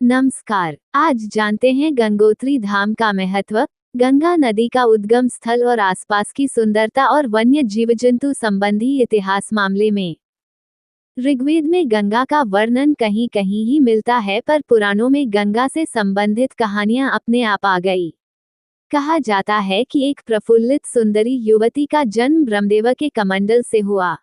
नमस्कार। आज जानते हैं गंगोत्री धाम का महत्व, गंगा नदी का उद्गम स्थल और आसपास की सुंदरता और वन्य जीव जंतु संबंधी इतिहास मामले में। ऋग्वेद में गंगा का वर्णन कहीं कहीं ही मिलता है, पर पुराणों में गंगा से संबंधित कहानियां अपने आप आ गई। कहा जाता है कि एक प्रफुल्लित सुंदरी युवती का जन्म ब्रह्मदेव के कमंडल से हुआ।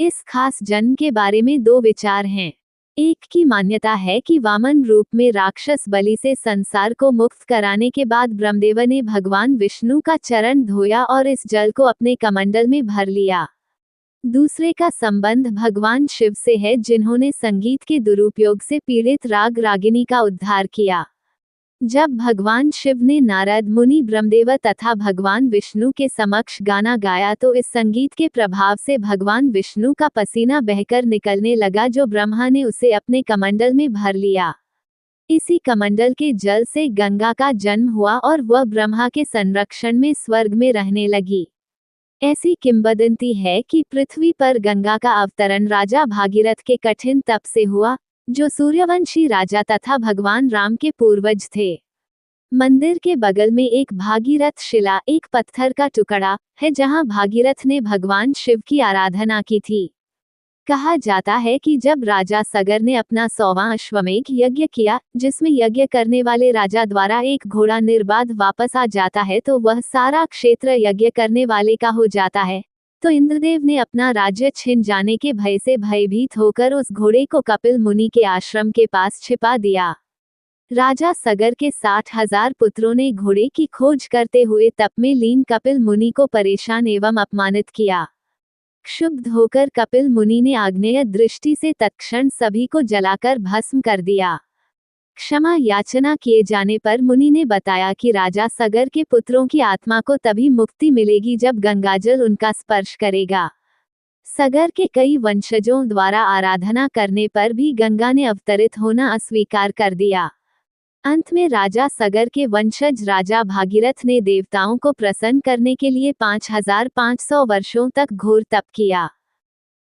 इस खास जन्म के बारे में दो विचार हैं। एक की मान्यता है कि वामन रूप में राक्षस बलि से संसार को मुक्त कराने के बाद ब्रह्मदेव ने भगवान विष्णु का चरण धोया और इस जल को अपने कमंडल में भर लिया। दूसरे का संबंध भगवान शिव से है, जिन्होंने संगीत के दुरुपयोग से पीड़ित राग रागिनी का उद्धार किया। जब भगवान शिव ने नारद मुनि, ब्रह्मदेव तथा भगवान विष्णु के समक्ष गाना गाया तो इस संगीत के प्रभाव से भगवान विष्णु का पसीना बहकर निकलने लगा, जो ब्रह्मा ने उसे अपने कमंडल में भर लिया। इसी कमंडल के जल से गंगा का जन्म हुआ और वह ब्रह्मा के संरक्षण में स्वर्ग में रहने लगी। ऐसी किंवदंती है कि पृथ्वी पर गंगा का अवतरण राजा भागीरथ के कठिन तप से हुआ, जो सूर्यवंशी राजा तथा भगवान राम के पूर्वज थे। मंदिर के बगल में एक भागीरथ शिला, एक पत्थर का टुकड़ा, है जहां भागीरथ ने भगवान शिव की आराधना की थी। कहा जाता है कि जब राजा सगर ने अपना 100वां अश्वमेध यज्ञ किया, जिसमें यज्ञ करने वाले राजा द्वारा एक घोड़ा निर्बाध वापस आ जाता है तो वह सारा क्षेत्र यज्ञ करने वाले का हो जाता है, तो इंद्रदेव ने अपना राज्य छिन जाने के भय से भयभीत होकर उस घोड़े को कपिल मुनि के आश्रम के पास छिपा दिया। राजा सगर के 60,000 पुत्रों ने घोड़े की खोज करते हुए तप में लीन कपिल मुनि को परेशान एवं अपमानित किया। क्षुब्ध होकर कपिल मुनि ने आग्नेय दृष्टि से तत्क्षण सभी को जलाकर भस्म कर दिया। क्षमा याचना किए जाने पर मुनि ने बताया कि राजा सगर के पुत्रों की आत्मा को तभी मुक्ति मिलेगी जब गंगाजल उनका स्पर्श करेगा। सगर के कई वंशजों द्वारा आराधना करने पर भी गंगा ने अवतरित होना अस्वीकार कर दिया। अंत में राजा सगर के वंशज राजा भागीरथ ने देवताओं को प्रसन्न करने के लिए 5500 वर्षों तक घोर तप किया।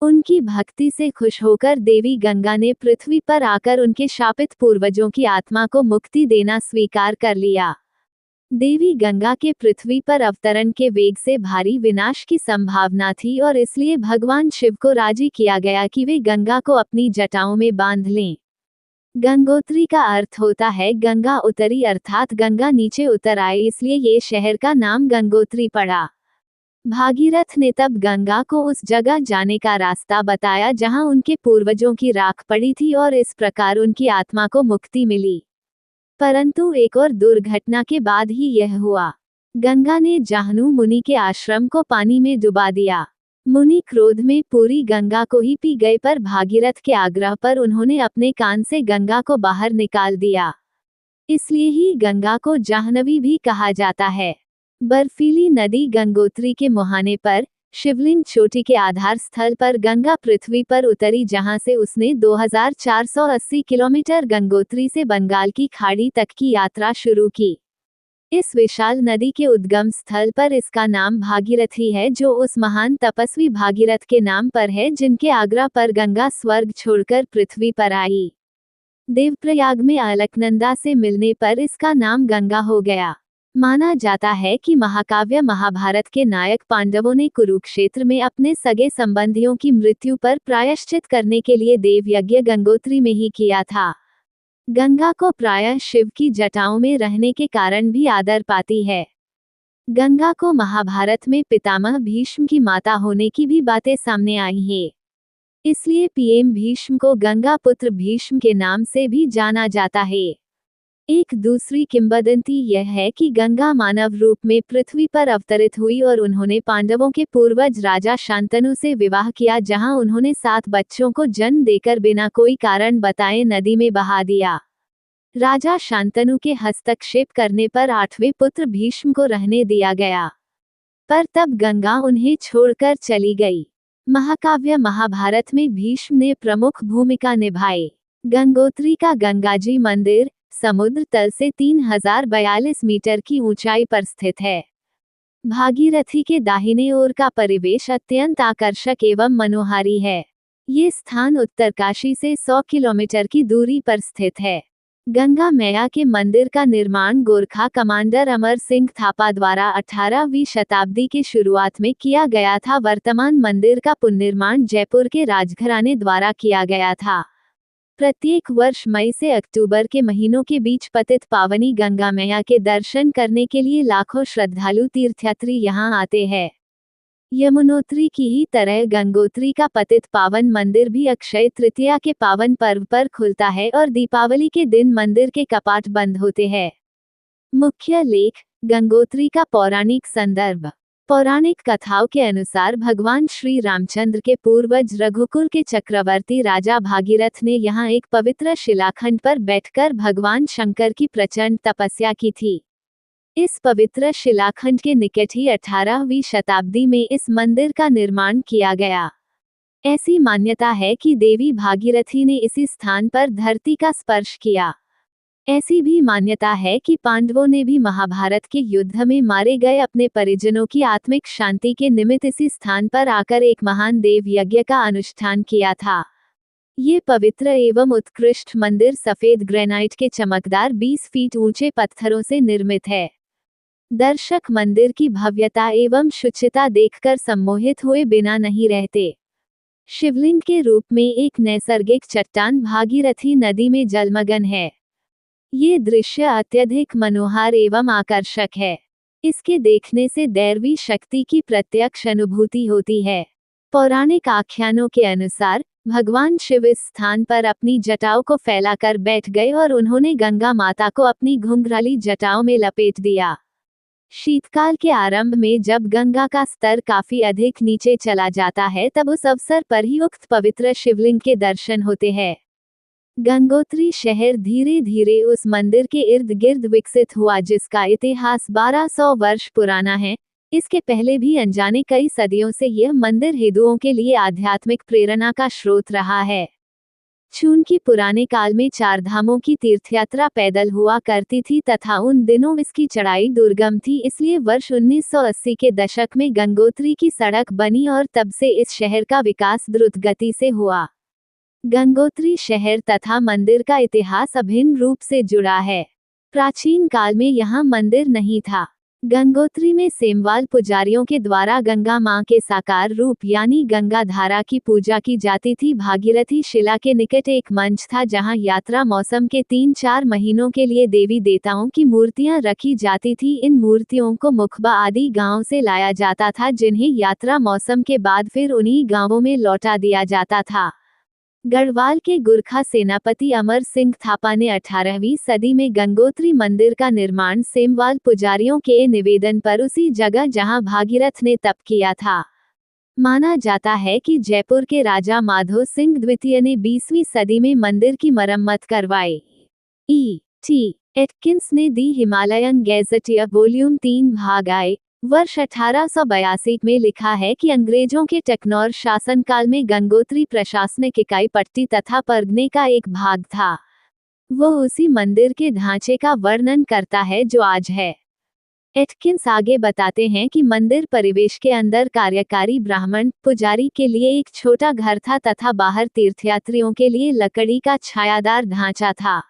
उनकी भक्ति से खुश होकर देवी गंगा ने पृथ्वी पर आकर उनके शापित पूर्वजों की आत्मा को मुक्ति देना स्वीकार कर लिया। देवी गंगा के पृथ्वी पर अवतरण के वेग से भारी विनाश की संभावना थी और इसलिए भगवान शिव को राजी किया गया कि वे गंगा को अपनी जटाओं में बांध लें। गंगोत्री का अर्थ होता है गंगा उतरी, अर्थात गंगा नीचे उतर आए, इसलिए ये शहर का नाम गंगोत्री पड़ा। भागीरथ ने तब गंगा को उस जगह जाने का रास्ता बताया जहां उनके पूर्वजों की राख पड़ी थी और इस प्रकार उनकी आत्मा को मुक्ति मिली। परंतु एक और दुर्घटना के बाद ही यह हुआ। गंगा ने जाहनु मुनि के आश्रम को पानी में डुबा दिया। मुनि क्रोध में पूरी गंगा को ही पी गए, पर भागीरथ के आग्रह पर उन्होंने अपने कान से गंगा को बाहर निकाल दिया। इसलिए ही गंगा को जाह्नवी भी कहा जाता है। बर्फीली नदी गंगोत्री के मुहाने पर शिवलिंग चोटी के आधार स्थल पर गंगा पृथ्वी पर उतरी, जहां से उसने 2480 किलोमीटर गंगोत्री से बंगाल की खाड़ी तक की यात्रा शुरू की। इस विशाल नदी के उद्गम स्थल पर इसका नाम भागीरथी है, जो उस महान तपस्वी भागीरथ के नाम पर है, जिनके आग्रह पर गंगा स्वर्ग छोड़कर पृथ्वी पर आई। देवप्रयाग में अलकनंदा से मिलने पर इसका नाम गंगा हो गया। माना जाता है कि महाकाव्य महाभारत के नायक पांडवों ने कुरुक्षेत्र में अपने सगे संबंधियों की मृत्यु पर प्रायश्चित करने के लिए देव यज्ञ गंगोत्री में ही किया था। गंगा को प्रायः शिव की जटाओं में रहने के कारण भी आदर पाती है। गंगा को महाभारत में पितामह भीष्म की माता होने की भी बातें सामने आई हैं। इसलिए पीएम भीष्म को गंगा पुत्र भीष्म के नाम से भी जाना जाता है। एक दूसरी किंवदंती यह है कि गंगा मानव रूप में पृथ्वी पर अवतरित हुई और उन्होंने पांडवों के पूर्वज राजा शांतनु से विवाह किया, जहां उन्होंने 7 बच्चों को जन्म देकर बिना कोई कारण बताए नदी में बहा दिया। राजा शांतनु के हस्तक्षेप करने पर 8वें पुत्र भीष्म को रहने दिया गया, पर तब गंगा उन्हें छोड़कर चली गई। महाकाव्य महाभारत में भीष्म ने प्रमुख भूमिका निभाई। गंगोत्री का गंगाजी मंदिर समुद्र तल से 3042 मीटर की ऊंचाई पर स्थित है। भागीरथी के दाहिने ओर का परिवेश अत्यंत आकर्षक एवं मनोहारी है। ये स्थान उत्तरकाशी से 100 किलोमीटर की दूरी पर स्थित है। गंगा मैया के मंदिर का निर्माण गोरखा कमांडर अमर सिंह थापा द्वारा 18वीं शताब्दी के शुरुआत में किया गया था। वर्तमान मंदिर का पुनर्निर्माण जयपुर के राजघराने द्वारा किया गया था। प्रत्येक वर्ष मई से अक्टूबर के महीनों के बीच पतित पावनी गंगा मैया के दर्शन करने के लिए लाखों श्रद्धालु तीर्थयात्री यहां आते हैं। यमुनोत्री की ही तरह गंगोत्री का पतित पावन मंदिर भी अक्षय तृतीया के पावन पर्व पर खुलता है और दीपावली के दिन मंदिर के कपाट बंद होते हैं। मुख्य लेख: गंगोत्री का पौराणिक संदर्भ। पौराणिक कथाओं के अनुसार भगवान श्री रामचंद्र के पूर्वज रघुकुल के चक्रवर्ती राजा भागीरथ ने यहाँ एक पवित्र शिलाखंड पर बैठकर भगवान शंकर की प्रचंड तपस्या की थी। इस पवित्र शिलाखंड के निकट ही 18वीं शताब्दी में इस मंदिर का निर्माण किया गया। ऐसी मान्यता है कि देवी भागीरथी ने इसी स्थान पर धरती का स्पर्श किया। ऐसी भी मान्यता है कि पांडवों ने भी महाभारत के युद्ध में मारे गए अपने परिजनों की आत्मिक शांति के निमित्त इसी स्थान पर आकर एक महान देव यज्ञ का अनुष्ठान किया था। ये पवित्र एवं उत्कृष्ट मंदिर सफेद ग्रेनाइट के चमकदार 20 फीट ऊंचे पत्थरों से निर्मित है। दर्शक मंदिर की भव्यता एवं शुचिता देखकर सम्मोहित हुए बिना नहीं रहते। शिवलिंग के रूप में एक नैसर्गिक चट्टान भागीरथी नदी में जलमग्न है। ये दृश्य अत्यधिक मनोहर एवं आकर्षक है। इसके देखने से दैवी शक्ति की प्रत्यक्ष अनुभूति होती है। पौराणिक आख्यानों के अनुसार भगवान शिव इस स्थान पर अपनी जटाओं को फैलाकर बैठ गए और उन्होंने गंगा माता को अपनी घुंघराली जटाओं में लपेट दिया। शीतकाल के आरंभ में जब गंगा का स्तर काफी अधिक नीचे चला जाता है तब उस अवसर पर ही उक्त पवित्र शिवलिंग के दर्शन होते हैं। गंगोत्री शहर धीरे धीरे उस मंदिर के इर्द गिर्द विकसित हुआ जिसका इतिहास 1200 वर्ष पुराना है। इसके पहले भी अनजाने कई सदियों से यह मंदिर हिंदुओं के लिए आध्यात्मिक प्रेरणा का स्रोत रहा है। चूंकि पुराने काल में चार धामों की तीर्थयात्रा पैदल हुआ करती थी तथा उन दिनों इसकी चढ़ाई दुर्गम थी, इसलिए वर्ष 1980 के दशक में गंगोत्री की सड़क बनी और तब से इस शहर का विकास द्रुत गति से हुआ। गंगोत्री शहर तथा मंदिर का इतिहास अभिन्न रूप से जुड़ा है। प्राचीन काल में यहाँ मंदिर नहीं था। गंगोत्री में सेमवाल पुजारियों के द्वारा गंगा मां के साकार रूप यानी गंगा धारा की पूजा की जाती थी। भागीरथी शिला के निकट एक मंच था जहां यात्रा मौसम के 3-4 महीनों के लिए देवी देवताओं की मूर्तियां रखी जाती थी। इन मूर्तियों को मुखबा आदि गांव से लाया जाता था जिन्हें यात्रा मौसम के बाद फिर उन्हीं गांवों में लौटा दिया जाता था। गढ़वाल के गुरखा सेनापति अमर सिंह थापा ने 18वीं सदी में गंगोत्री मंदिर का निर्माण सेमवाल पुजारियों के निवेदन पर उसी जगह जहां भागीरथ ने तप किया था। माना जाता है कि जयपुर के राजा माधो सिंह द्वितीय ने 20वीं सदी में मंदिर की मरम्मत करवाई। E.T. एटकिंस ने दी हिमालयन गैजेटियर वॉल्यूम 3 भाग आए वर्ष 1882 में लिखा है कि अंग्रेजों के टकनौर शासनकाल में गंगोत्री प्रशासनिक इकाई पट्टी तथा परगने का एक भाग था। वो उसी मंदिर के ढांचे का वर्णन करता है जो आज है। एटकिंस आगे बताते हैं कि मंदिर परिवेश के अंदर कार्यकारी ब्राह्मण पुजारी के लिए एक छोटा घर था तथा बाहर तीर्थयात्रियों के लिए लकड़ी का छायादार ढांचा था।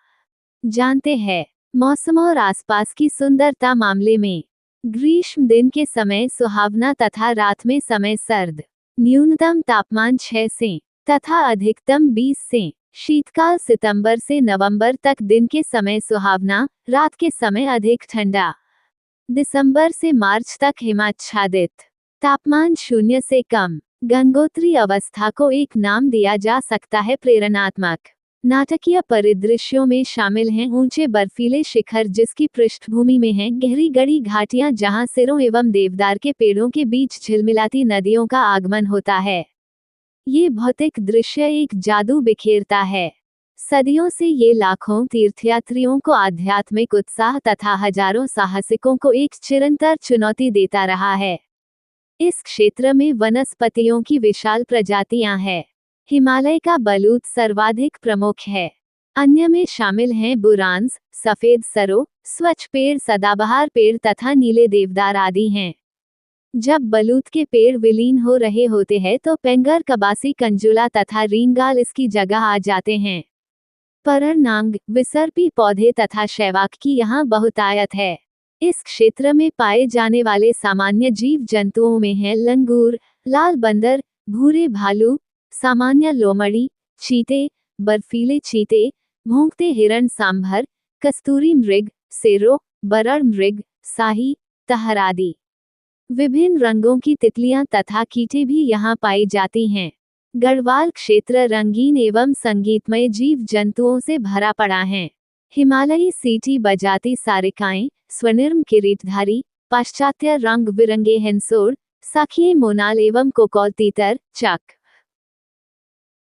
जानते हैं मौसम और आसपास की सुंदरता मामले में ग्रीष्म दिन के समय सुहावना तथा रात में समय सर्द। न्यूनतम तापमान 6 से तथा अधिकतम 20 से। शीतकाल सितंबर से नवंबर तक दिन के समय सुहावना, रात के समय अधिक ठंडा। दिसंबर से मार्च तक हिमाच्छादित। तापमान 0 से कम। गंगोत्री अवस्था को एक नाम दिया जा सकता है प्रेरणात्मक। नाटकीय परिदृश्यों में शामिल हैं ऊंचे बर्फीले शिखर जिसकी पृष्ठभूमि में हैं गहरी गड़ी घाटियां जहां सिरों एवं देवदार के पेड़ों के बीच झिलमिलाती नदियों का आगमन होता है। ये भौतिक दृश्य एक जादू बिखेरता है। सदियों से ये लाखों तीर्थयात्रियों को आध्यात्मिक उत्साह तथा हजारों साहसिकों को एक चिरंतर चुनौती देता रहा है। इस क्षेत्र में वनस्पतियों की विशाल प्रजातियां हैं। हिमालय का बलूत सर्वाधिक प्रमुख है। अन्य में शामिल हैं बुरांस, सफेद सरो, स्वच्छ पेड़, सदाबहार पेड़ तथा नीले देवदार आदि हैं। जब बलूत के पेड़ विलीन हो रहे होते हैं तो पेंगर, कबासी, कंजुला तथा रींगाल इसकी जगह आ जाते हैं। पररनांग, विसर्पी पौधे तथा शैवाल की यहाँ बहुतायत है। इस क्षेत्र में पाए जाने वाले सामान्य जीव जंतुओं में हैं लंगूर, लाल बंदर, भूरे भालू, सामान्य लोमड़ी, चीते, बर्फीले चीते, भौंकते हिरण सांभर, कस्तूरी मृग, सेरो, बरड़ मृग, साही, तहर आदि। विभिन्न रंगों की तितलियां तथा कीटे भी यहाँ पाई जाती हैं। गढ़वाल क्षेत्र रंगीन एवं संगीतमय जीव जंतुओं से भरा पड़ा है। हिमालयी सीटी बजाती सारिकाएं, स्वर्णिम किरीटधारी, पाश्चात्य रंग बिरंगे हिंसोड़, साखिए मोनाल एवं कोकौल तीतर, चक।